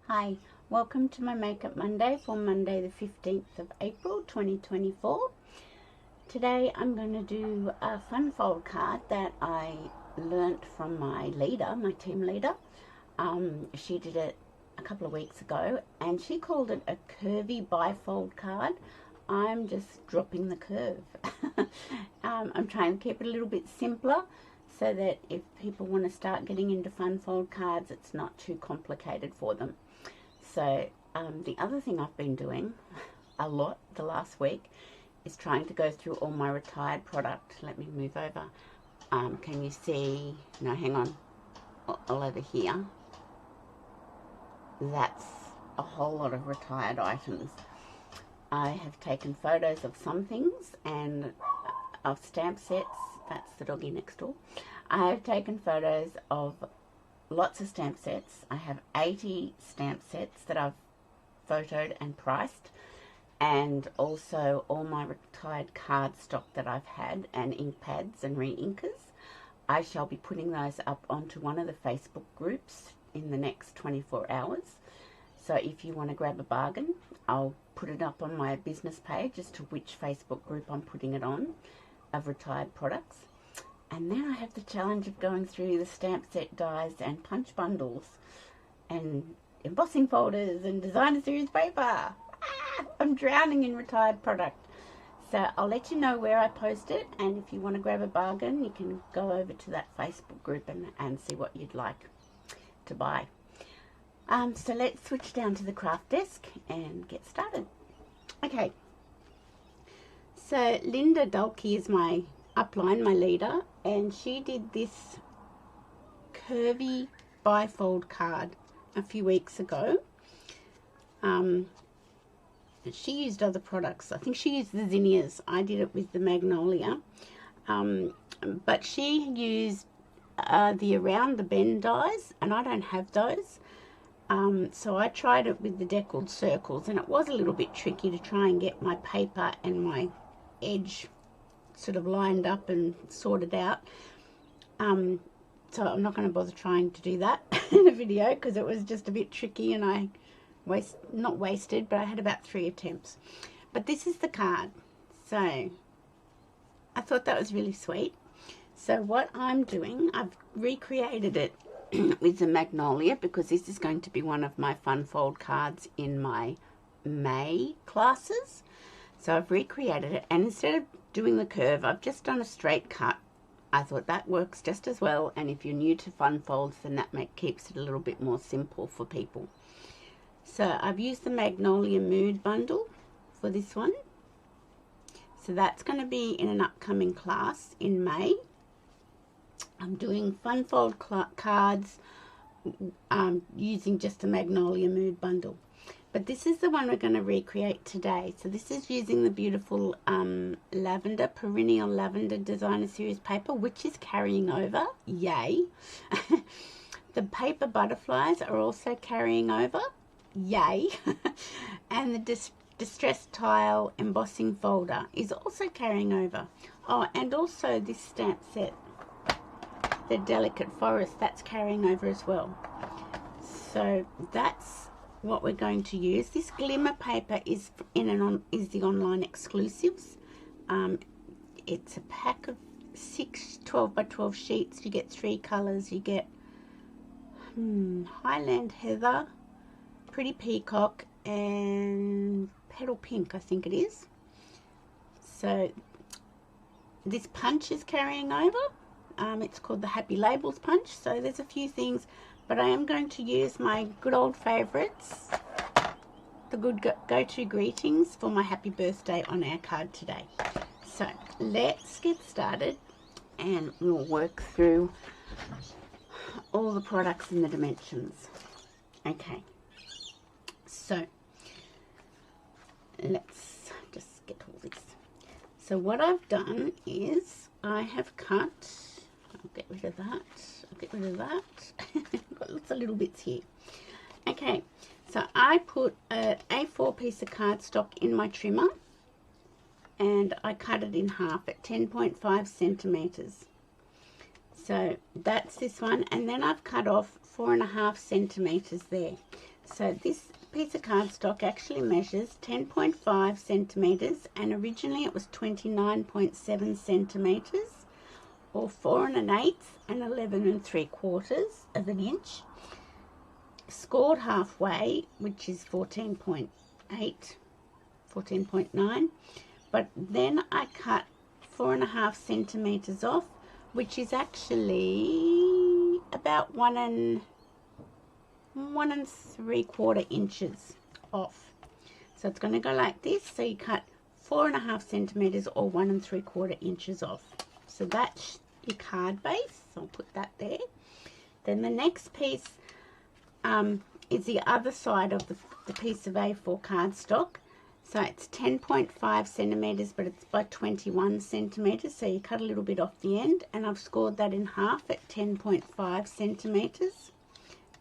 Hi, welcome to my Makeup Monday for Monday the 15th of April 2024. Today I'm going to do a fun fold card that I learnt from my leader, my team leader. She did it a couple of weeks ago and she called it a curvy bifold card. I'm just dropping the curve. I'm trying to keep it a little bit simpler so that if people want to start getting into fun fold cards, it's not too complicated for them. So the other thing I've been doing a lot the last week is trying to go through all my retired product. Let me move over. Can you see? No, hang on. All over here. That's a whole lot of retired items. I have taken photos of some things and of stamp sets. That's the doggy next door. I have taken photos of lots of stamp sets. I have 80 stamp sets that I've photoed and priced, and also all my retired cardstock that I've had and ink pads and re-inkers. I shall be putting those up onto one of the Facebook groups in the next 24 hours. So if you want to grab a bargain, I'll put it up on my business page as to which Facebook group I'm putting it on of retired products. And then I have the challenge of going through the stamp set dies and punch bundles and embossing folders and designer series paper. I'm drowning in retired product. So I'll let you know where I post it, and if you want to grab a bargain, you can go over to that Facebook group and see what you'd like to buy. So let's switch down to the craft desk and get started. Okay, so Linda Dulkey is my upline, my leader, and she did this curvy bifold card a few weeks ago. She used other products. I think she used the zinnias. I did it with the magnolia, but she used the around the bend dies, and I don't have those. So I tried it with the deckled circles, and it was a little bit tricky to try and get my paper and my edge sort of lined up and sorted out. So I'm not going to bother trying to do that in a video because it was just a bit tricky, and I not wasted, but I had about 3 attempts. But this is the card, so I thought that was really sweet. So what I'm doing, I've recreated it with the magnolia because this is going to be one of my fun fold cards in my May classes. So I've recreated it, and instead of doing the curve, I've just done a straight cut. I thought that works just as well, and if you're new to fun folds, then that keeps it a little bit more simple for people. So I've used the Magnolia Mood bundle for this one. So that's going to be in an upcoming class in May. I'm doing fun fold cards using just the Magnolia Mood bundle. But this is the one we're going to recreate today. So this is using the beautiful Perennial Lavender Designer Series paper, which is carrying over. Yay! The paper butterflies are also carrying over. Yay! And the Distressed Tile Embossing Folder is also carrying over. Oh, and also this stamp set, the Delicate Forest, that's carrying over as well. So that's what we're going to use. This glimmer paper is the online exclusives. It's a pack of 6 12 by 12 sheets. You get 3 colors. You get Highland Heather, Pretty Peacock, and Petal Pink, I think it is. So this punch is carrying over. It's called the Happy Labels punch. So there's a few things, but I am going to use my good old favorites, the good go-to greetings for my happy birthday on our card today. So let's get started, and we'll work through all the products and the dimensions. Okay, so let's just get all this. So what I've done is I have cut, I'll get rid of that, I'll get rid of that. Got lots of little bits here. Okay, so I put an A4 piece of cardstock in my trimmer, and I cut it in half at 10.5 centimeters. So that's this one, and then I've cut off 4.5 centimeters there. So this piece of cardstock actually measures 10.5 centimeters, and originally it was 29.7 centimeters, or 4 1/8 and 11 3/4 of an inch. Scored halfway, which is 14.8, 14.9, but then I cut 4 1/2 centimeters off, which is actually about 1 3/4 inches off. So it's going to go like this. So you cut 4 1/2 centimeters or 1 3/4 inches off. So that's your card base. I'll put that there. Then the next piece is the other side of the piece of A4 cardstock. So it's 10.5 centimeters, but it's by 21 centimeters. So you cut a little bit off the end, and I've scored that in half at 10.5 centimeters.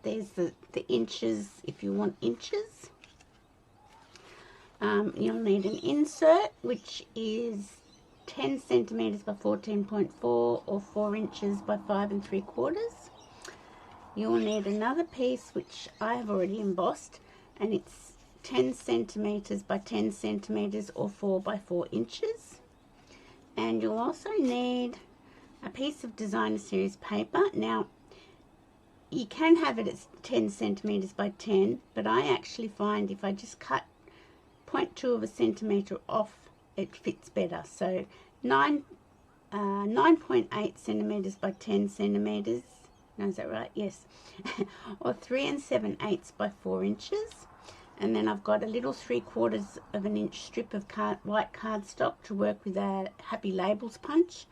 There's the inches if you want inches. You'll need an insert, which is 10 centimeters by 14.4 or 4 inches by 5 3/4. You'll need another piece, which I have already embossed, and it's 10 centimeters by 10 centimeters or 4 by 4 inches. And you'll also need a piece of designer series paper. Now, you can have it as 10 centimeters by 10, but I actually find if I just cut 0.2 of a centimeter off, it fits better. So 9.8 centimeters by 10 centimeters. No, is that right? Yes. Or 3 7/8 by 4 inches. And then I've got a little 3/4 of an inch strip of white cardstock to work with a Happy Labels punch.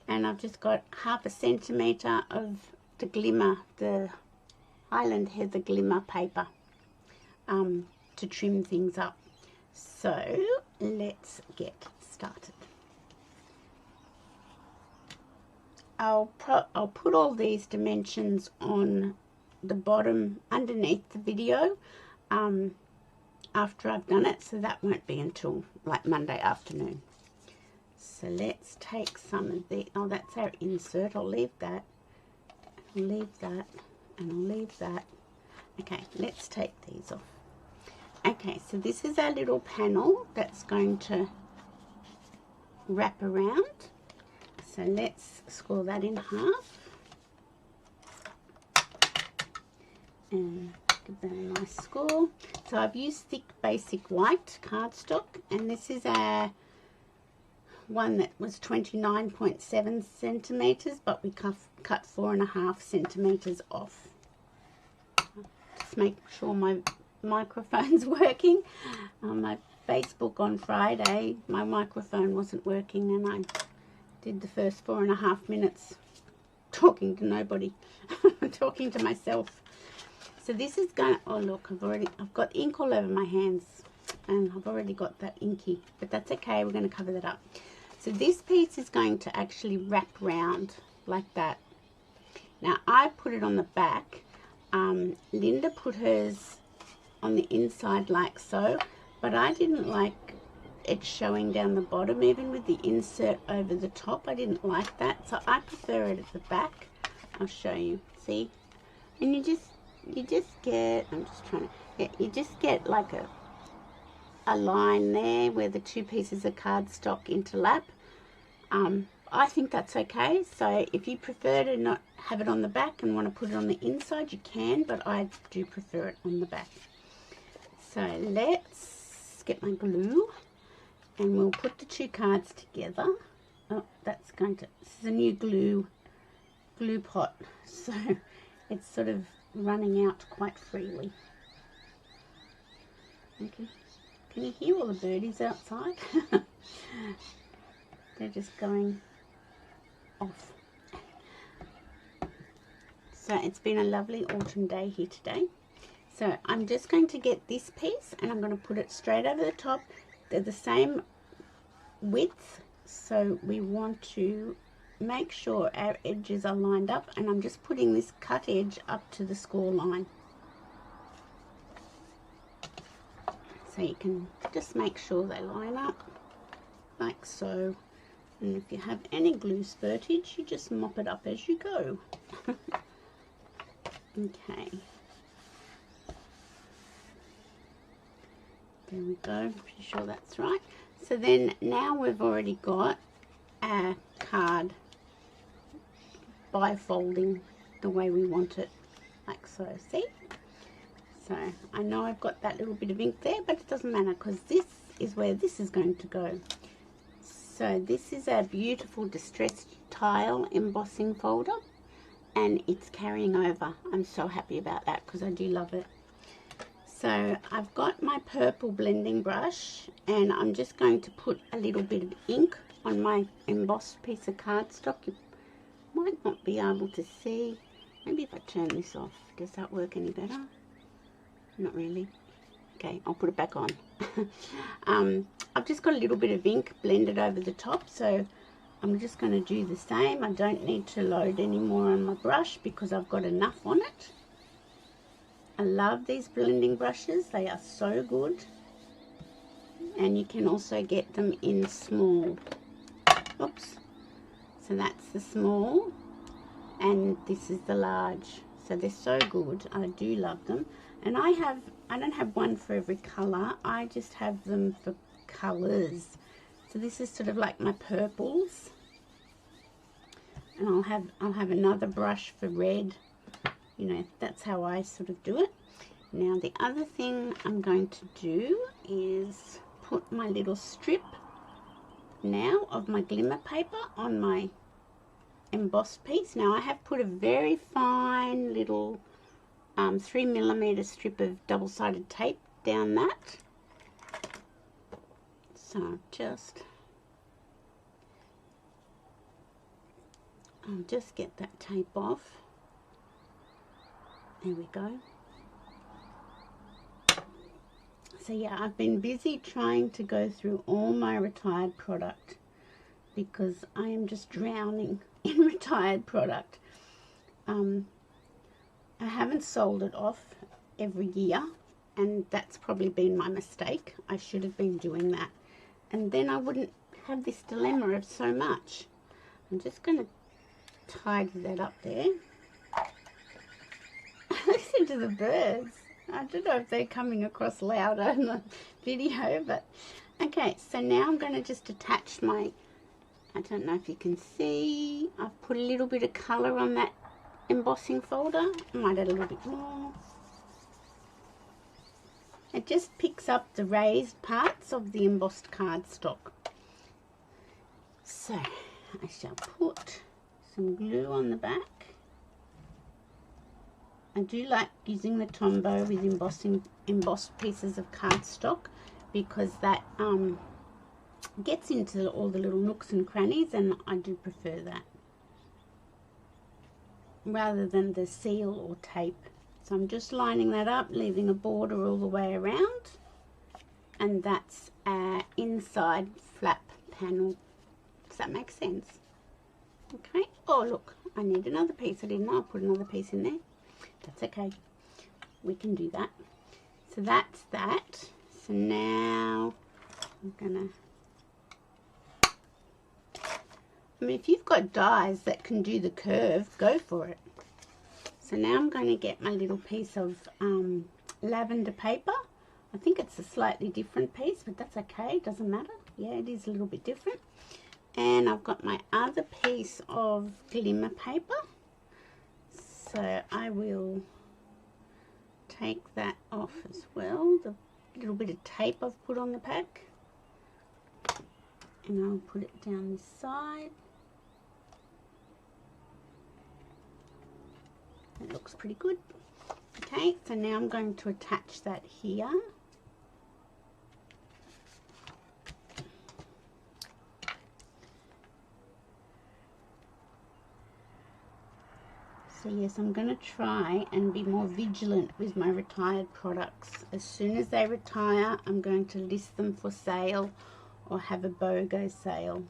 And I've just got 1/2 centimeter of the glimmer, the Highland Heather Glimmer paper, to trim things up. So let's get started. I'll put all these dimensions on the bottom underneath the video after I've done it, so that won't be until like Monday afternoon. So let's take some of the, oh, that's our insert. I'll leave that, I'll leave that, and I'll leave that. Okay, let's take these off. Okay, so this is our little panel that's going to wrap around. So let's score that in half and give that a nice score. So I've used thick basic white cardstock, and this is our one that was 29.7 centimeters, but we cut 4 1/2 centimeters off. Just make sure my microphone's working. On my Facebook on Friday, my microphone wasn't working, and I did the first 4 1/2 minutes talking to nobody, talking to myself. So this is going to, oh look, I've got ink all over my hands, and I've already got that inky, but that's okay, we're going to cover that up. So this piece is going to actually wrap round like that. Now I put it on the back. Linda put hers on the inside like so, but I didn't like it showing down the bottom, even with the insert over the top. I didn't like that, so I prefer it at the back. I'll show you. See, and you just get, I'm just trying to, yeah, you just get like a line there where the two pieces of cardstock interlap. I think that's okay. So if you prefer to not have it on the back and want to put it on the inside, you can, but I do prefer it on the back. So let's get my glue, and we'll put the two cards together. Oh, that's going to, this is a new glue pot, so it's sort of running out quite freely. Okay, can you hear all the birdies outside? They're just going off. So it's been a lovely autumn day here today. So I'm just going to get this piece, and I'm going to put it straight over the top. They're the same width, so we want to make sure our edges are lined up, and I'm just putting this cut edge up to the score line. So you can just make sure they line up like so. And if you have any glue spurtage, you just mop it up as you go. Okay. There we go, pretty sure that's right. So then now we've already got our card bifolding the way we want it, like so, see? So I know I've got that little bit of ink there, but it doesn't matter because this is where this is going to go. So this is our beautiful distressed tile embossing folder, and it's carrying over. I'm so happy about that because I do love it. So I've got my purple blending brush, and I'm just going to put a little bit of ink on my embossed piece of cardstock. You might not be able to see. Maybe if I turn this off, does that work any better? Not really. Okay, I'll put it back on. I've just got a little bit of ink blended over the top, so I'm just going to do the same. I don't need to load any more on my brush because I've got enough on it. I love these blending brushes. They are so good. And you can also get them in small. Oops. So that's the small, and this is the large. So they're so good. I do love them. And I don't have one for every colour. I just have them for colours. So this is sort of like my purples. And I'll have another brush for red. You know, that's how I sort of do it. Now the other thing I'm going to do is put my little strip now of my glimmer paper on my embossed piece. Now I have put a very fine little 3mm strip of double-sided tape down that. So I'll just get that tape off. There we go. So yeah, I've been busy trying to go through all my retired product because I am just drowning in retired product. I haven't sold it off every year, and that's probably been my mistake. I should have been doing that, and then I wouldn't have this dilemma of so much. I'm just going to tidy that up there. Listen to the birds. I don't know if they're coming across louder in the video, but okay. So now I'm going to just attach my, I don't know if you can see, I've put a little bit of colour on that embossing folder. I might add a little bit more. It just picks up the raised parts of the embossed cardstock. So I shall put some glue on the back. I do like using the Tombow with embossed pieces of cardstock because that gets into all the little nooks and crannies, and I do prefer that rather than the seal or tape. So I'm just lining that up, leaving a border all the way around, and that's our inside flap panel. Does that make sense? Okay. Oh look, I need another piece. I didn't know I put another piece in there. That's okay, we can do that. So that's that. So now I'm gonna, I mean, if you've got dies that can do the curve, go for it. So now I'm going to get my little piece of lavender paper. I think it's a slightly different piece, but that's okay, it doesn't matter. Yeah, it is a little bit different. And I've got my other piece of glimmer paper. So I will take that off as well, the little bit of tape I've put on the pack, and I'll put it down this side. It looks pretty good. Okay, so now I'm going to attach that here. So yes, I'm going to try and be more vigilant with my retired products. As soon as they retire, I'm going to list them for sale or have a BOGO sale,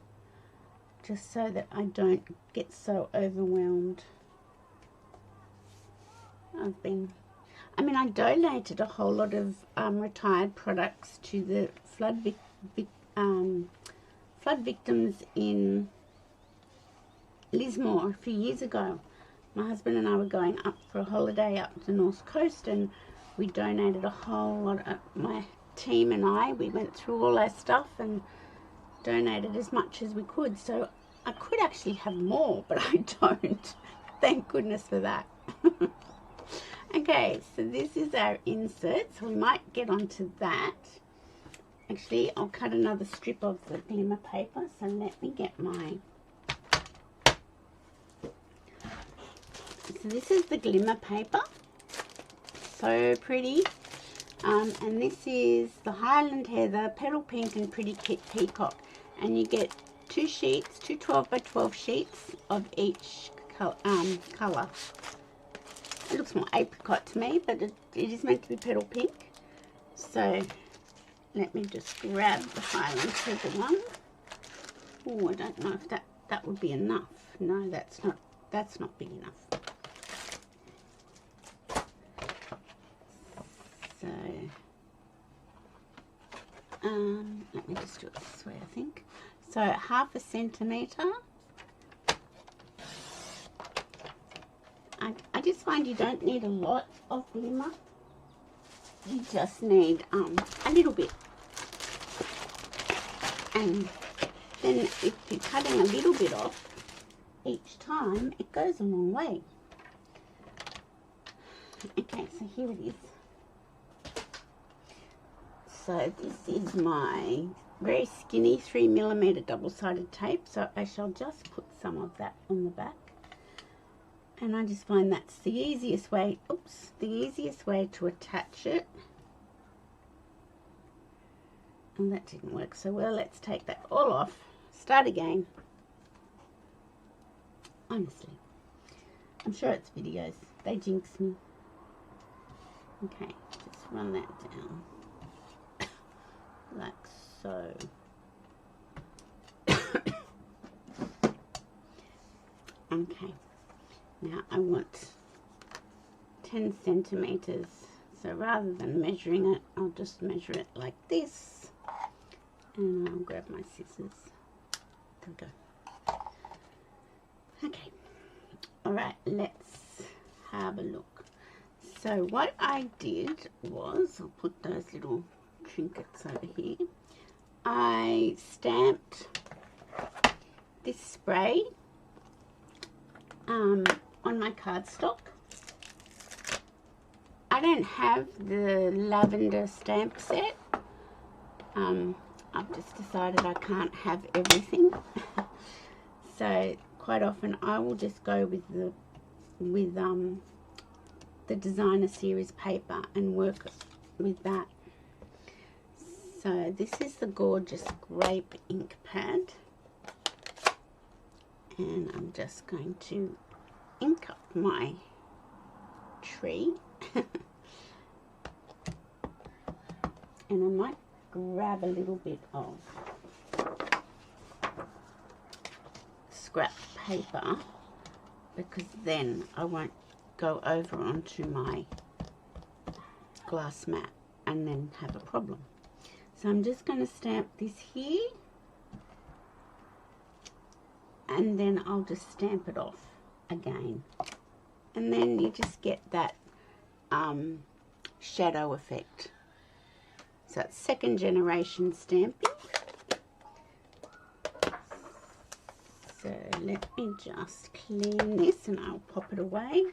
just so that I don't get so overwhelmed. I donated a whole lot of retired products to the flood victims in Lismore a few years ago. My husband and I were going up for a holiday up the north coast, and we donated a whole lot of, my team and we went through all our stuff and donated as much as we could. So I could actually have more, but I don't. Thank goodness for that. Okay, so this is our insert, so we might get onto that. Actually, I'll cut another strip of the glimmer paper, so let me get my... So this is the glimmer paper, so pretty. And this is the Highland Heather, Petal Pink and Pretty Peacock. And you get 2 sheets, 2 12 by 12 sheets of each colour. It looks more apricot to me, but it is meant to be petal pink. So let me just grab the Highland Heather one. Oh, I don't know if that would be enough. No, that's not big enough. So let me just do it this way, I think. So 1/2 centimetre. I just find you don't need a lot of glimmer. You just need a little bit. And then if you're cutting a little bit off each time, it goes a long way. Okay, so here it is. So this is my very skinny 3mm double-sided tape. So I shall just put some of that on the back. And I just find that's the easiest way, the easiest way to attach it. And that didn't work so well. Let's take that all off. Start again. Honestly. I'm sure it's videos. They jinx me. Okay, just run that down. Like so. Okay. Now I want 10 centimeters, so rather than measuring it, I'll just measure it like this, and I'll grab my scissors. There we go. Okay, alright, let's have a look. So what I did was, I'll put those little trinkets over here, I stamped this spray on my cardstock. I don't have the lavender stamp set. I've just decided I can't have everything. So quite often I will just go with the designer series paper and work with that. So this is the gorgeous grape ink pad, and I'm just going to ink up my tree. And I might grab a little bit of scrap paper, because then I won't go over onto my glass mat and then have a problem. So I'm just going to stamp this here, and then I'll just stamp it off again, and then you just get that shadow effect. So it's second generation stamping. So let me just clean this and I'll pop it away.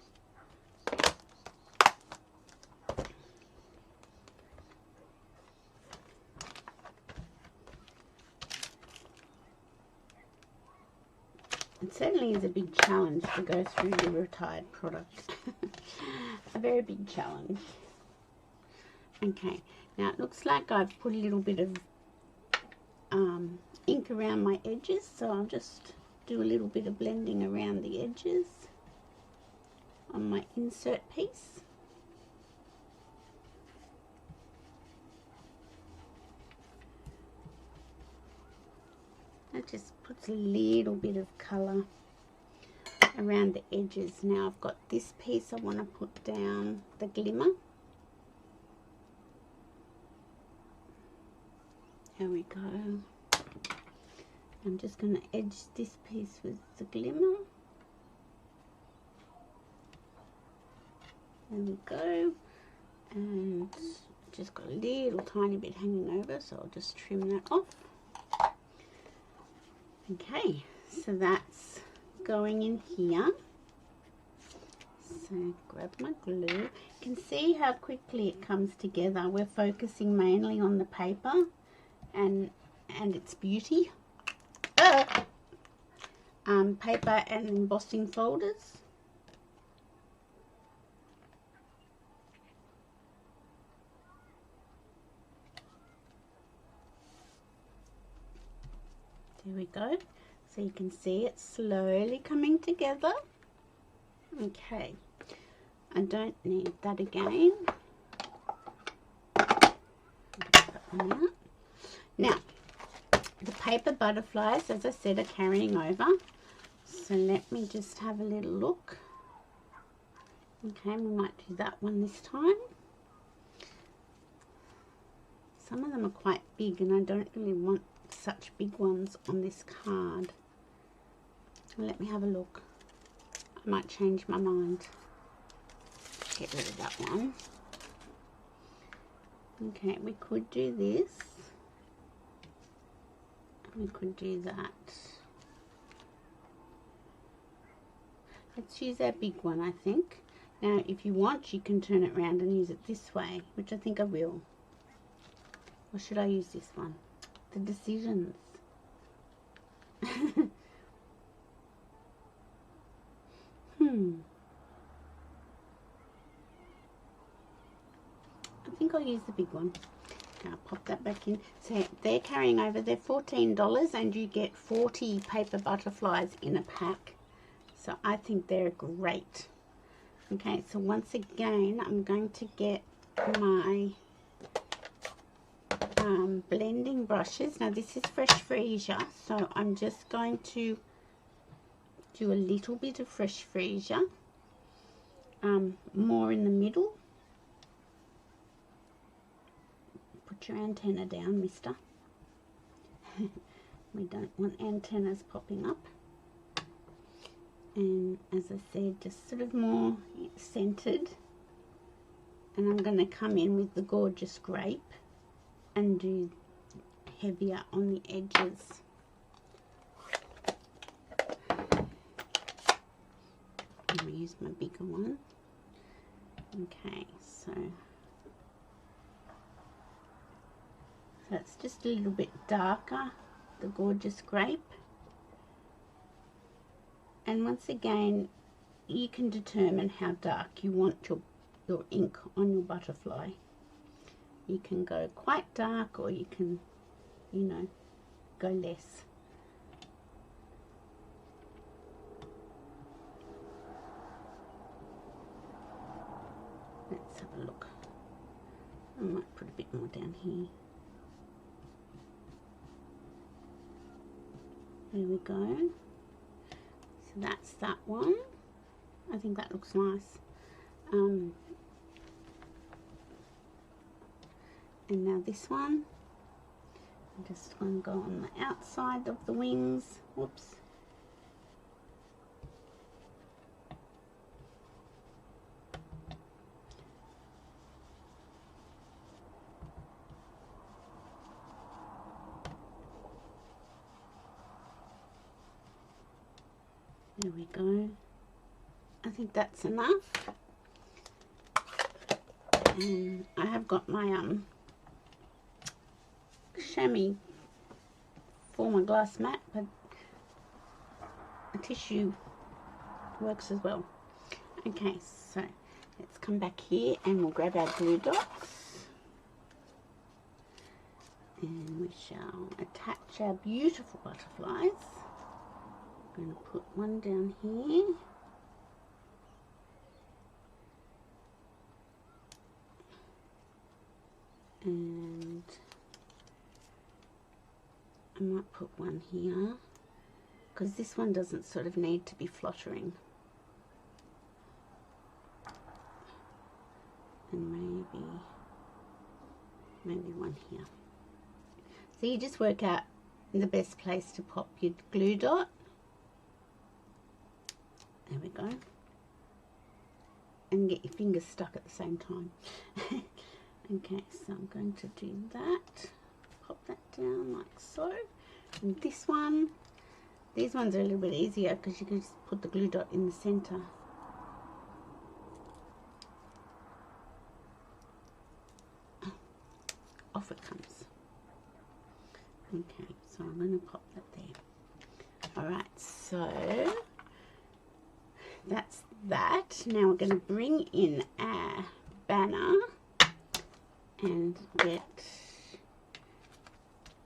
It certainly is a big challenge to go through your retired product. A very big challenge. Okay, now it looks like I've put a little bit of ink around my edges, so I'll just do a little bit of blending around the edges on my insert piece. That just puts a little bit of colour around the edges. Now I've got this piece I want to put down the glimmer. There we go. I'm just going to edge this piece with the glimmer. There we go. And just got a little tiny bit hanging over, so I'll just trim that off. Okay, so that's going in here. So grab my glue. You can see how quickly it comes together. We're focusing mainly on the paper and its beauty. Paper and embossing folders. There we go. So you can see it slowly coming together. Okay, I don't need that again. Put that one out. Now, the paper butterflies, as I said, are carrying over. So let me just have a little look. Okay, we might do that one this time. Some of them are quite big and I don't really want such big ones on this card. Let me have a look. I might change my mind. Get rid of that one. Okay, we could do this. We could do that. Let's use our big one, I think. Now, if you want, you can turn it around and use it this way, which I think I will. Or should I use this one? The decisions. I think I'll use the big one. I'll pop that back in. So they're carrying over. They're $14 and you get 40 paper butterflies in a pack. So I think they're great. Okay, so once again, I'm going to get my blending brushes. Now this is Fresh Freesia, so I'm just going to do a little bit of Fresh Freesia, more in the middle. Put your antenna down, mister. We don't want antennas popping up. And as I said, just sort of more centered. And I'm going to come in with the Gorgeous Grape and do heavier on the edges. I'm going to use my bigger one. Okay, so that's just a little bit darker, the Gorgeous Grape. And once again, you can determine how dark you want your ink on your butterfly. You can go quite dark or you can, you know, go less. Let's have a look. I might put a bit more down here. There we go. So that's that one. I think that looks nice. And now this one. I'm just going to go on the outside of the wings. Whoops. There we go. I think that's enough. And I have got my chamois for my glass mat, but a tissue works as well. Okay, so let's come back here and we'll grab our glue dots. And we shall attach our beautiful butterflies. I'm going to put one down here. And I might put one here because this one doesn't sort of need to be fluttering. And maybe one here. So you just work out the best place to pop your glue dot. There we go. And get your fingers stuck at the same time. Okay, so I'm going to do that. Pop that down like so. And this one, these ones are a little bit easier because you can just put the glue dot in the center. Off it comes. Okay, so I'm going to pop that there. Alright, so that's that. Now we're going to bring in our banner and get,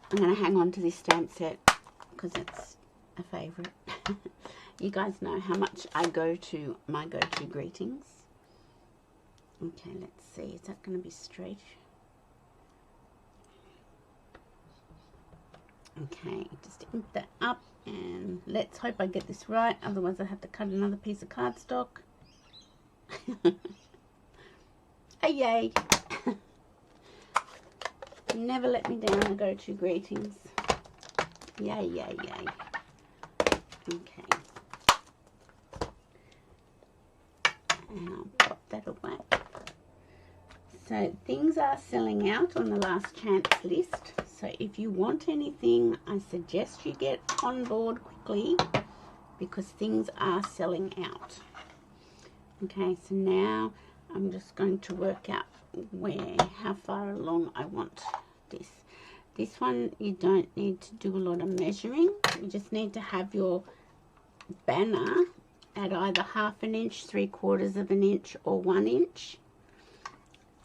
I'm going to hang on to this stamp set because it's a favourite. You guys know how much I go to my go-to greetings. Okay, let's see, is that going to be straight? Okay, just ink that up and let's hope I get this right, otherwise I have to cut another piece of cardstock. Oh, yay! Never let me down, the go-to greetings. Yay, yay, yay. Okay. And I'll pop that away. So things are selling out on the last chance list. So if you want anything, I suggest you get on board quickly because things are selling out. Okay, so now I'm just going to work out how far along I want this. This one you don't need to do a lot of measuring. You just need to have your banner at either 1/2 inch, 3/4 of an inch or 1 inch.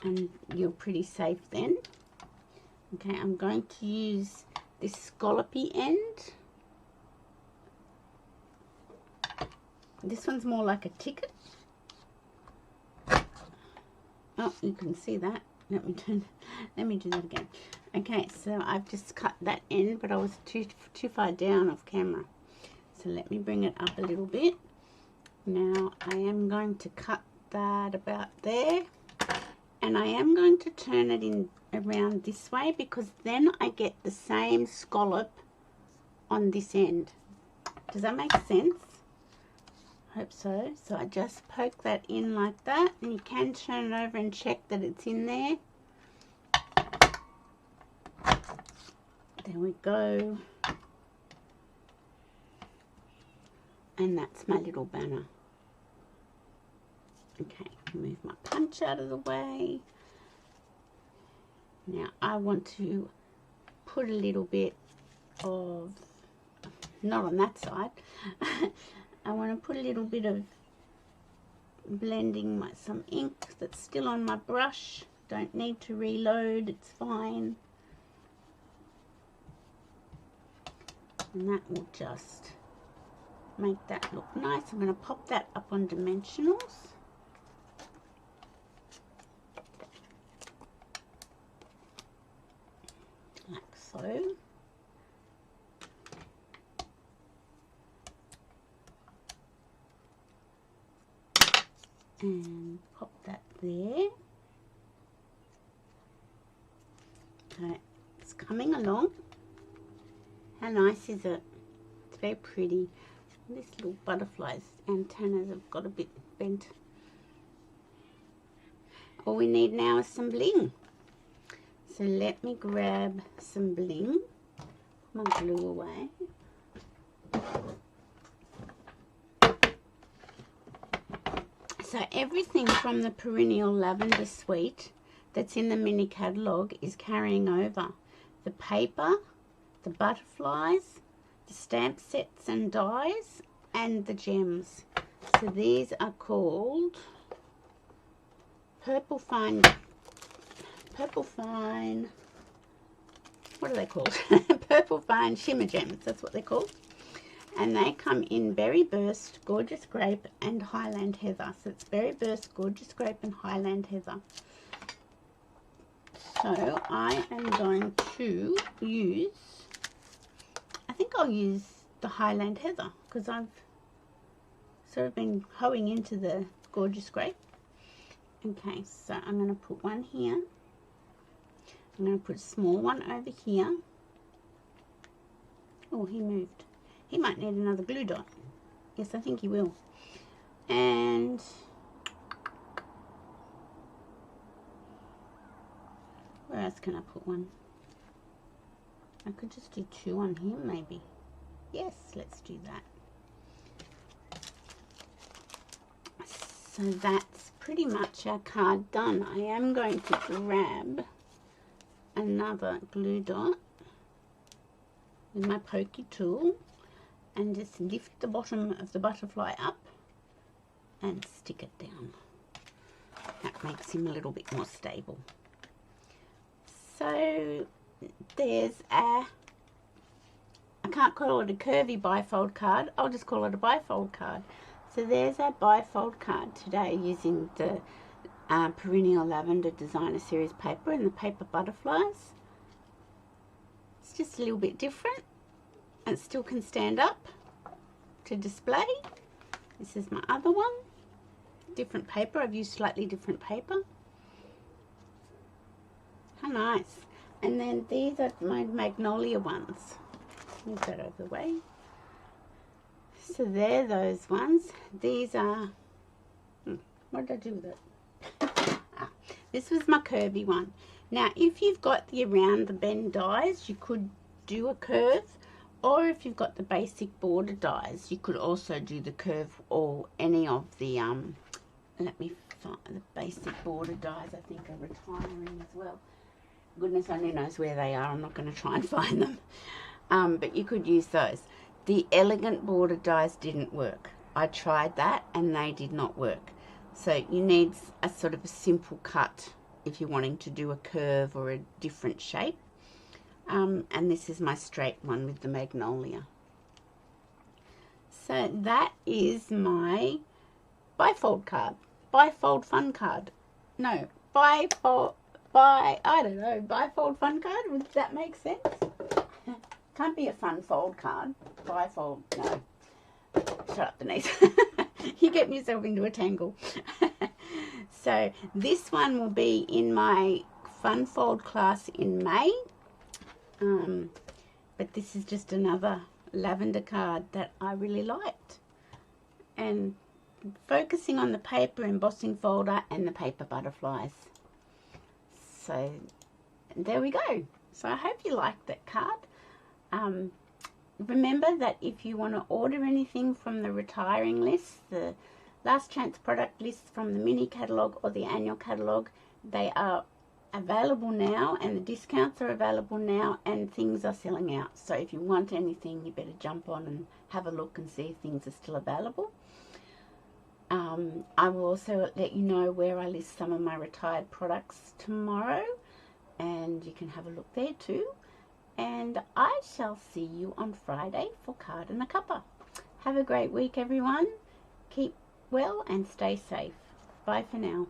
And you're pretty safe then. Okay, I'm going to use this scallopy end. This one's more like a ticket. Oh, you can see that. Let me do that again. Okay, so I've just cut that end, but I was too far down off camera. So let me bring it up a little bit. Now I am going to cut that about there. And I am going to turn it in around this way because then I get the same scallop on this end. Does that make sense? Hope so. So I just poke that in like that, and you can turn it over and check that it's in there. There we go. And that's my little banner. Okay, move my punch out of the way. Now I want to put a little bit of, not on that side, I want to put a little bit of blending some ink that's still on my brush. Don't need to reload, it's fine. And that will just make that look nice. I'm going to pop that up on dimensionals. Like so. And pop that there. Okay, it's coming along. How nice is it? It's very pretty. This little butterfly's antennas have got a bit bent. All we need now is some bling. So let me grab some bling. My glue away. So everything from the Perennial Lavender suite that's in the mini catalogue is carrying over. The paper, the butterflies, the stamp sets and dies, and the gems. So these are called purple fine, what are they called? Purple fine shimmer gems, that's what they're called. And they come in Berry Burst, Gorgeous Grape, and Highland Heather. So it's Berry Burst, Gorgeous Grape, and Highland Heather. So I am going to use, I think I'll use the Highland Heather because I've sort of been hoeing into the Gorgeous Grape. Okay, so I'm going to put one here. I'm going to put a small one over here. Oh, he moved. He might need another glue dot. Yes, I think he will. And size can I put one? I could just do 2 on here maybe. Yes, let's do that. So that's pretty much our card done. I am going to grab another glue dot with my pokey tool and just lift the bottom of the butterfly up and stick it down. That makes him a little bit more stable. So there's a, I can't call it a curvy bifold card, I'll just call it a bifold card. So there's our bifold card today using the Perennial Lavender Designer Series paper and the paper butterflies. It's just a little bit different and it still can stand up to display. This is my other one. Different paper, I've used slightly different paper. How nice. And then these are my magnolia ones. Move that out of the way. So they're those ones. These are, what did I do with it? This was my curvy one. Now if you've got the around the bend dies, you could do a curve, or if you've got the basic border dies, you could also do the curve, or any of the, let me find the basic border dies. I think are retiring as well. Goodness only knows where they are. I'm not going to try and find them. But you could use those. The elegant border dies didn't work. I tried that and they did not work. So you need a sort of a simple cut if you're wanting to do a curve or a different shape. And this is my straight one with the magnolia. So that is my bifold card. Bifold fun card. No, bifold, I don't know, bifold fun card. Would that make sense? Can't be a fun fold card. Bifold, no. Shut up, Denise. You get yourself into a tangle. So this one will be in my fun fold class in May. But this is just another lavender card that I really liked. And focusing on the paper embossing folder and the paper butterflies. So there we go. So I hope you liked that card. Remember that if you want to order anything from the retiring list, the last chance product lists from the mini catalogue or the annual catalogue, they are available now and the discounts are available now and things are selling out. So if you want anything, you better jump on and have a look and see if things are still available. I will also let you know where I list some of my retired products tomorrow, and you can have a look there too. And I shall see you on Friday for Card and a Cuppa. Have a great week, everyone. Keep well and stay safe. Bye for now.